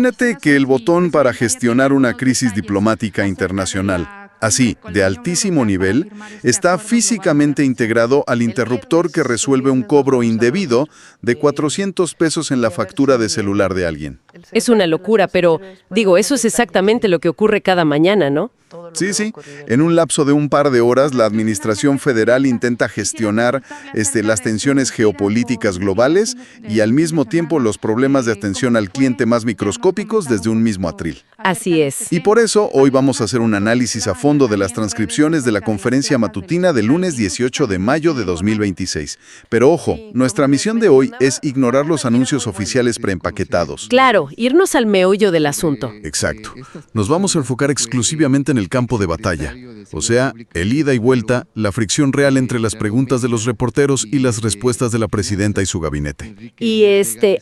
Imagínate que el botón para gestionar una crisis diplomática internacional, así, de altísimo nivel, está físicamente integrado al interruptor que resuelve un cobro indebido de 400 pesos en la factura de celular de alguien. Es una locura, pero digo, eso es exactamente lo que ocurre cada mañana, ¿no? Sí. En un lapso de un par de horas, la Administración Federal intenta gestionar las tensiones geopolíticas globales y al mismo tiempo los problemas de atención al cliente más microscópicos desde un mismo atril. Así es. Y por eso, hoy vamos a hacer un análisis a fondo de las transcripciones de la conferencia matutina del lunes 18 de mayo de 2026. Pero ojo, nuestra misión de hoy es ignorar los anuncios oficiales preempaquetados. Claro, irnos al meollo del asunto. Exacto. Nos vamos a enfocar exclusivamente en el campo de batalla, o sea, el ida y vuelta, la fricción real entre las preguntas de los reporteros y las respuestas de la presidenta y su gabinete. Y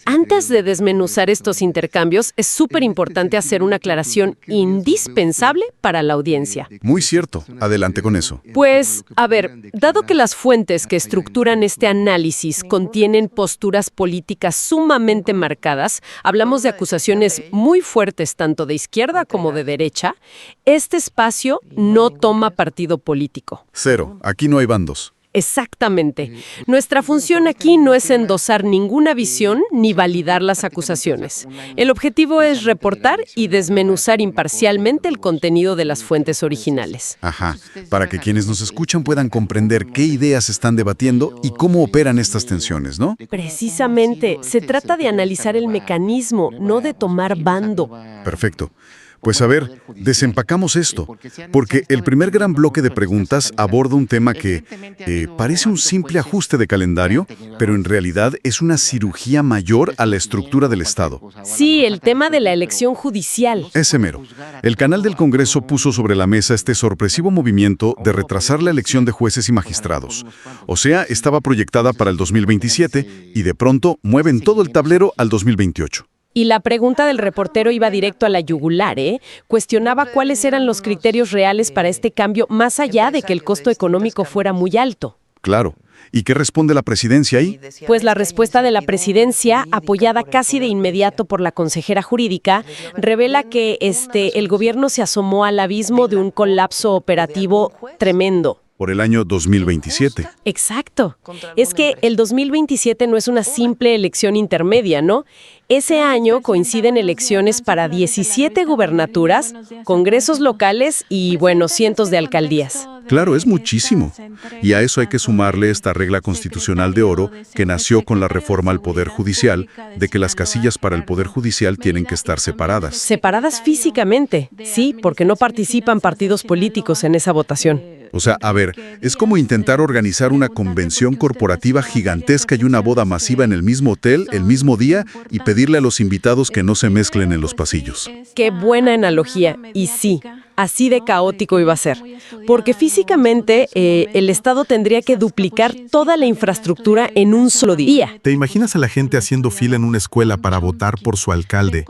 antes de desmenuzar estos intercambios, es súper importante hacer una aclaración indispensable para la audiencia. Muy cierto. Adelante con eso. Pues, a ver, dado que las fuentes que estructuran este análisis contienen posturas políticas sumamente marcadas, hablamos de acusaciones muy fuertes tanto de izquierda como de derecha, este espacio no toma partido político. Cero. Aquí no hay bandos. Exactamente. Nuestra función aquí no es endosar ninguna visión ni validar las acusaciones. El objetivo es reportar y desmenuzar imparcialmente el contenido de las fuentes originales. Ajá, para que quienes nos escuchan puedan comprender qué ideas están debatiendo y cómo operan estas tensiones, ¿no? Precisamente, se trata de analizar el mecanismo, no de tomar bando. Perfecto. Pues a ver, desempacamos esto, porque el primer gran bloque de preguntas aborda un tema que parece un simple ajuste de calendario, pero en realidad es una cirugía mayor a la estructura del Estado. Sí, el tema de la elección judicial. Ese mero. El canal del Congreso puso sobre la mesa este sorpresivo movimiento de retrasar la elección de jueces y magistrados. O sea, estaba proyectada para el 2027 y de pronto mueven todo el tablero al 2028. Y la pregunta del reportero iba directo a la yugular, ¿eh? Cuestionaba cuáles eran los criterios reales para este cambio, más allá de que el costo económico fuera muy alto. Claro. ¿Y qué responde la presidencia ahí? Pues la respuesta de la presidencia, apoyada casi de inmediato por la consejera jurídica, revela que el gobierno se asomó al abismo de un colapso operativo tremendo. Por el año 2027. Exacto. Es que el 2027 no es una simple elección intermedia, ¿no? Ese año coinciden elecciones para 17 gubernaturas, congresos locales y, cientos de alcaldías. Claro, es muchísimo. Y a eso hay que sumarle esta regla constitucional de oro que nació con la reforma al Poder Judicial, de que las casillas para el Poder Judicial tienen que estar separadas. Separadas físicamente, sí, porque no participan partidos políticos en esa votación. O sea, a ver, es como intentar organizar una convención corporativa gigantesca y una boda masiva en el mismo hotel, el mismo día, y pedirle a los invitados que no se mezclen en los pasillos. Qué buena analogía. Y sí, así de caótico iba a ser. Porque físicamente el Estado tendría que duplicar toda la infraestructura en un solo día. ¿Te imaginas a la gente haciendo fila en una escuela para votar por su alcalde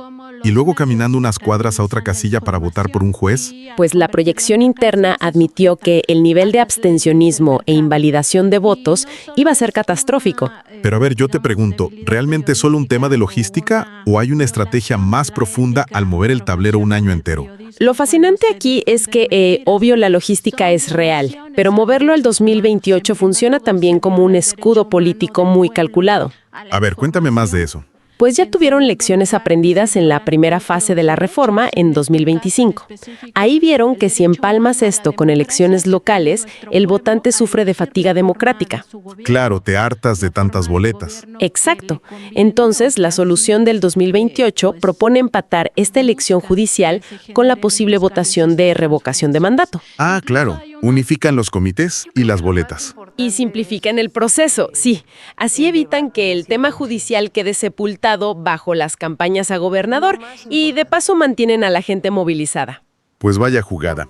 y luego caminando unas cuadras a otra casilla para votar por un juez? Pues la proyección interna admitió que el nivel de abstencionismo e invalidación de votos iba a ser catastrófico. Pero a ver, yo te pregunto, ¿realmente es solo un tema de logística o hay una estrategia más profunda al mover el tablero un año entero? Lo fascinante aquí es que, obvio, la logística es real, pero moverlo al 2028 funciona también como un escudo político muy calculado. A ver, cuéntame más de eso. Pues ya tuvieron lecciones aprendidas en la primera fase de la reforma en 2025. Ahí vieron que si empalmas esto con elecciones locales, el votante sufre de fatiga democrática. Claro, te hartas de tantas boletas. Exacto. Entonces, la solución del 2028 propone empatar esta elección judicial con la posible votación de revocación de mandato. Ah, claro. Unifican los comités y las boletas. Y simplifican el proceso, sí. Así evitan que el tema judicial quede sepultado bajo las campañas a gobernador y de paso mantienen a la gente movilizada. Pues vaya jugada.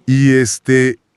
Y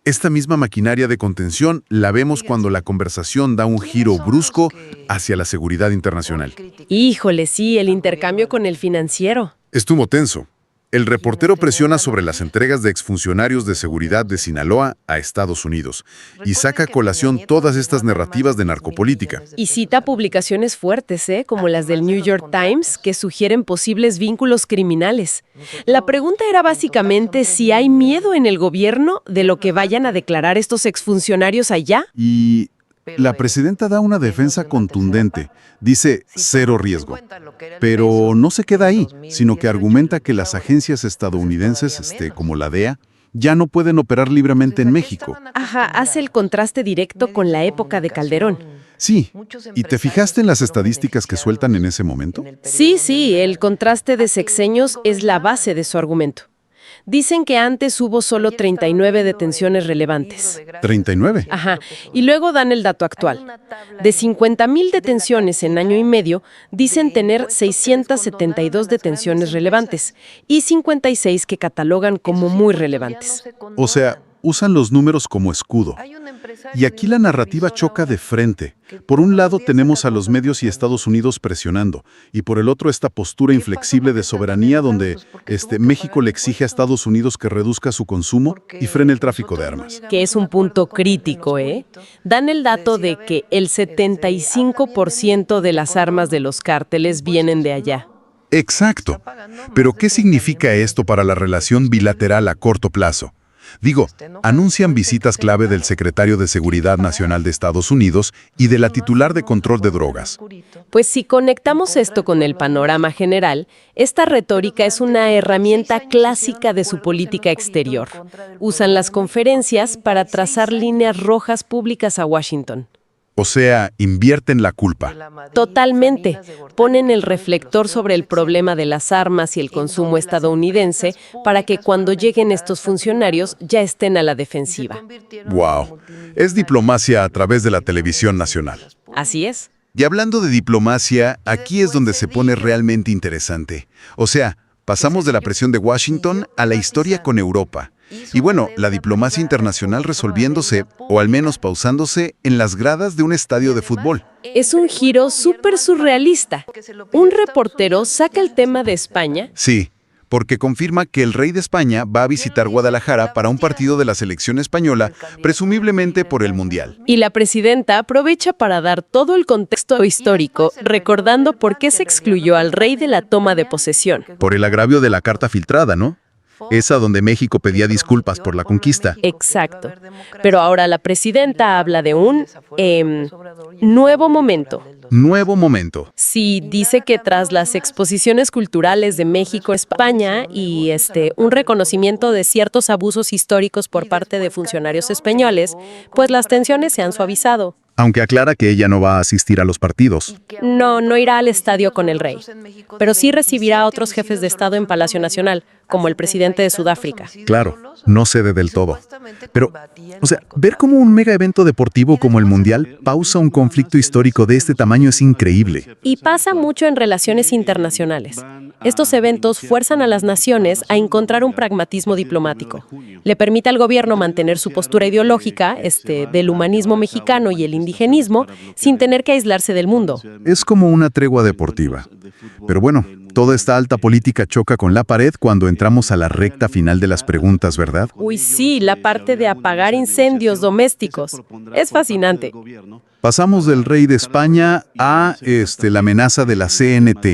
esta misma maquinaria de contención la vemos cuando la conversación da un giro brusco hacia la seguridad internacional. Híjole, sí, el intercambio con el financiero. Estuvo tenso. El reportero presiona sobre las entregas de exfuncionarios de seguridad de Sinaloa a Estados Unidos y saca a colación todas estas narrativas de narcopolítica. Y cita publicaciones fuertes, como las del New York Times, que sugieren posibles vínculos criminales. La pregunta era básicamente si hay miedo en el gobierno de lo que vayan a declarar estos exfuncionarios allá. Y la presidenta da una defensa contundente. Dice cero riesgo. Pero no se queda ahí, sino que argumenta que las agencias estadounidenses, como la DEA, ya no pueden operar libremente en México. Ajá, hace el contraste directo con la época de Calderón. Sí, ¿y te fijaste en las estadísticas que sueltan en ese momento? Sí, el contraste de sexenios es la base de su argumento. Dicen que antes hubo solo 39 detenciones relevantes. 39. Ajá, y luego dan el dato actual. De 50,000 detenciones en año y medio, dicen tener 672 detenciones relevantes y 56 que catalogan como muy relevantes. O sea, usan los números como escudo. Y aquí la narrativa choca de frente. Por un lado tenemos a los medios y Estados Unidos presionando, y por el otro esta postura inflexible de soberanía donde México le exige a Estados Unidos que reduzca su consumo y frene el tráfico de armas. Que es un punto crítico, Dan el dato de que el 75% de las armas de los cárteles vienen de allá. Exacto. Pero ¿qué significa esto para la relación bilateral a corto plazo? Digo, anuncian visitas clave del secretario de Seguridad Nacional de Estados Unidos y de la titular de control de drogas. Pues si conectamos esto con el panorama general, esta retórica es una herramienta clásica de su política exterior. Usan las conferencias para trazar líneas rojas públicas a Washington. O sea, invierten la culpa. Totalmente. Ponen el reflector sobre el problema de las armas y el consumo estadounidense para que cuando lleguen estos funcionarios ya estén a la defensiva. ¡Wow! Es diplomacia a través de la televisión nacional. Así es. Y hablando de diplomacia, aquí es donde se pone realmente interesante. O sea, pasamos de la presión de Washington a la historia con Europa. Y bueno, la diplomacia internacional resolviéndose, o al menos pausándose, en las gradas de un estadio de fútbol. Es un giro súper surrealista. Un reportero saca el tema de España. Sí, porque confirma que el rey de España va a visitar Guadalajara para un partido de la selección española, presumiblemente por el Mundial. Y la presidenta aprovecha para dar todo el contexto histórico, recordando por qué se excluyó al rey de la toma de posesión. Por el agravio de la carta filtrada, ¿no? Esa donde México pedía disculpas por la conquista. Exacto. Pero ahora la presidenta habla de un nuevo momento. Nuevo momento. Sí, dice que tras las exposiciones culturales de México, España y un reconocimiento de ciertos abusos históricos por parte de funcionarios españoles, pues las tensiones se han suavizado. Aunque aclara que ella no va a asistir a los partidos. No irá al estadio con el rey, pero sí recibirá a otros jefes de Estado en Palacio Nacional, como el presidente de Sudáfrica. Claro, no cede del todo. Pero, ver cómo un mega evento deportivo como el Mundial pausa un conflicto histórico de este tamaño es increíble. Y pasa mucho en relaciones internacionales. Estos eventos fuerzan a las naciones a encontrar un pragmatismo diplomático. Le permite al gobierno mantener su postura ideológica, del humanismo mexicano y el indigenismo, sin tener que aislarse del mundo. Es como una tregua deportiva. Pero bueno, toda esta alta política choca con la pared cuando entramos a la recta final de las preguntas, ¿verdad? Uy, sí, la parte de apagar incendios domésticos. Es fascinante. Pasamos del rey de España a la amenaza de la CNT.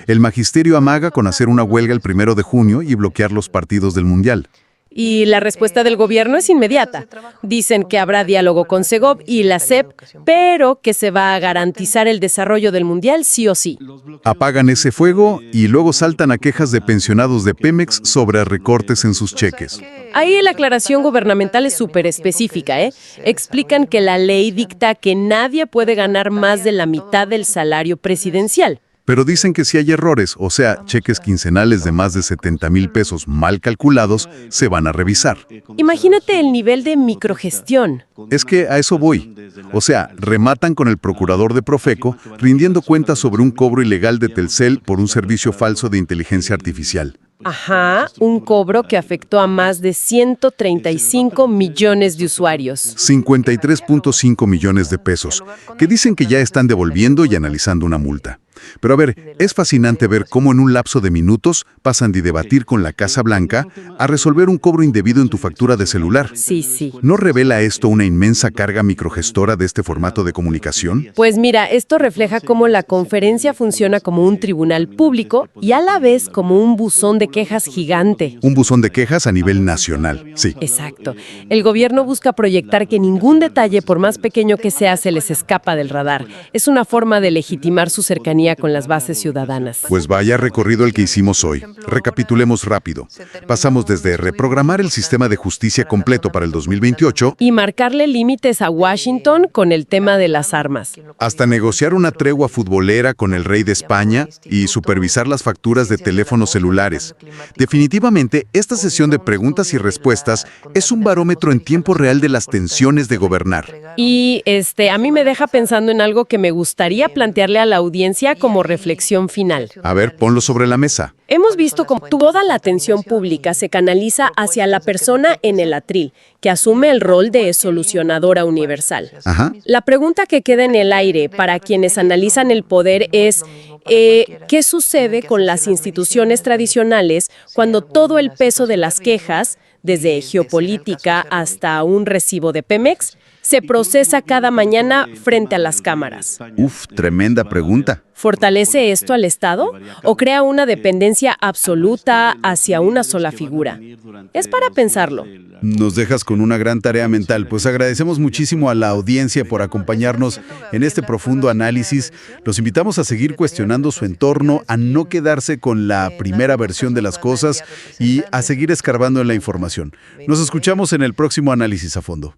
El magisterio amaga con hacer una huelga el 1 de junio y bloquear los partidos del Mundial. Y la respuesta del gobierno es inmediata. Dicen que habrá diálogo con Segov y la SEP, pero que se va a garantizar el desarrollo del Mundial sí o sí. Apagan ese fuego y luego saltan a quejas de pensionados de Pemex sobre recortes en sus cheques. Ahí la aclaración gubernamental es súper específica, Explican que la ley dicta que nadie puede ganar más de la mitad del salario presidencial. Pero dicen que si hay errores, o sea, cheques quincenales de más de 70,000 pesos mal calculados, se van a revisar. Imagínate el nivel de microgestión. Es que a eso voy. O sea, rematan con el procurador de Profeco rindiendo cuentas sobre un cobro ilegal de Telcel por un servicio falso de inteligencia artificial. Ajá, un cobro que afectó a más de 135 millones de usuarios. 53.5 millones de pesos, que dicen que ya están devolviendo y analizando una multa. Pero a ver, es fascinante ver cómo en un lapso de minutos pasan de debatir con la Casa Blanca a resolver un cobro indebido en tu factura de celular. Sí, sí. ¿No revela esto una inmensa carga microgestora de este formato de comunicación? Pues mira, esto refleja cómo la conferencia funciona como un tribunal público y a la vez como un buzón de quejas gigante. Un buzón de quejas a nivel nacional, sí. Exacto. El gobierno busca proyectar que ningún detalle, por más pequeño que sea, se les escapa del radar. Es una forma de legitimar su cercanía con las bases ciudadanas. Pues vaya recorrido el que hicimos hoy. Recapitulemos rápido. Pasamos desde reprogramar el sistema de justicia completo para el 2028 Y marcarle límites a Washington con el tema de las armas. hasta negociar una tregua futbolera con el rey de España y supervisar las facturas de teléfonos celulares. Definitivamente, esta sesión de preguntas y respuestas es un barómetro en tiempo real de las tensiones de gobernar. Y a mí me deja pensando en algo que me gustaría plantearle a la audiencia como reflexión final. A ver, ponlo sobre la mesa. Hemos visto cómo toda la atención pública se canaliza hacia la persona en el atril, que asume el rol de solucionadora universal. Ajá. La pregunta que queda en el aire para quienes analizan el poder es, ¿qué sucede con las instituciones tradicionales cuando todo el peso de las quejas, desde geopolítica hasta un recibo de Pemex, se procesa cada mañana frente a las cámaras? Uf, tremenda pregunta. ¿Fortalece esto al Estado o crea una dependencia absoluta hacia una sola figura? Es para pensarlo. Nos dejas con una gran tarea mental, pues agradecemos muchísimo a la audiencia por acompañarnos en este profundo análisis. Los invitamos a seguir cuestionando su entorno, a no quedarse con la primera versión de las cosas y a seguir escarbando en la información. Nos escuchamos en el próximo análisis a fondo.